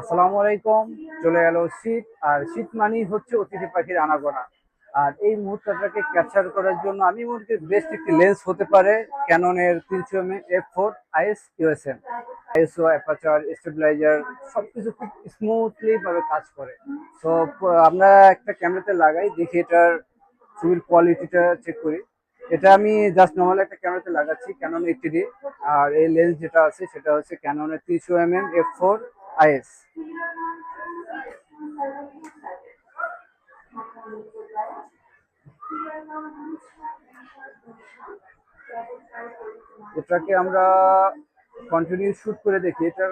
আসসালামু আলাইকুম। চলে এলো শীত, আর শীত মানেই হচ্ছে অতিথি পাখির আনাগোনা। আর এই মুহূর্তটাকে ক্যাপচার করার জন্য আমি মনে করি বেস্ট একটি লেন্স হতে পারে ক্যাননের 300 mm f4 IS USM। ISO, aperture, stabiliser সবকিছু খুব স্মুথলি ভাবে কাজ করে। তো আমরা একটা ক্যামেরাতে লাগাই, দেখি এটার ছবির কোয়ালিটিটা চেক করি। এটা আমি জাস্ট নর্মাল একটা ক্যামেরাতে লাগাচ্ছি, ক্যানন 80D। আর এই লেন্স যেটা আছে সেটা হচ্ছে ক্যাননের 300 mm f4 IS। এটাকে আমরা কন্টিনিউ শুট করে দেখি এটার।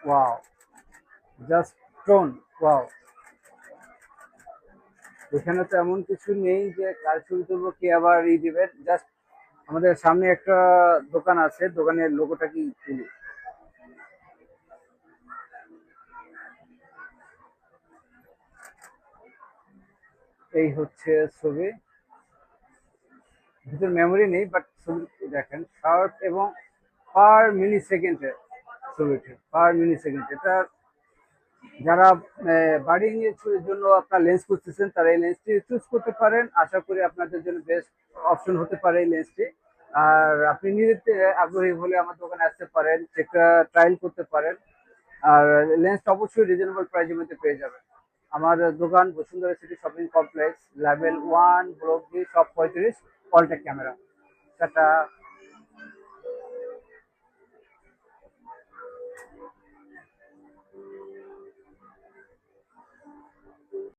Wow, just tone. ওয়াও, এখানে তো এমন কিছু নেই যে কার ছবি তুলবো কে আবার দিবে। জাস্ট আমাদের সামনে একটা দোকান আছে, দোকানের লোগোটা কি তুলি। এই হচ্ছে ছবি। ভিতর মেমোরি নেই, বাট ছবি দেখেন শার্প এবং পার মিলি সেকেন্ডে ছবিটি, পার মিলি সেকেন্ড। এটা যারা বার্ডিং এর জন্য আপনার লেন্স খুঁজতেছেন তারা এই লেন্সটি চুজ করতে পারেন। আশা করি আপনাদের জন্য বেস্ট অপশন হতে পারে এই লেন্সটি। আর আপনি নিজেতে আগ্রহী হলে আমার দোকানে আসতে পারেন, একটা ট্রায়াল করতে পারেন। আর লেন্সটা অবশ্যই রিজনেবল প্রাইসের মধ্যে পেয়ে যাবেন। আমার দোকান Bashundhara city shopping complex, level 1, block B, shop 35, কলটেক ক্যামেরা। টাটা।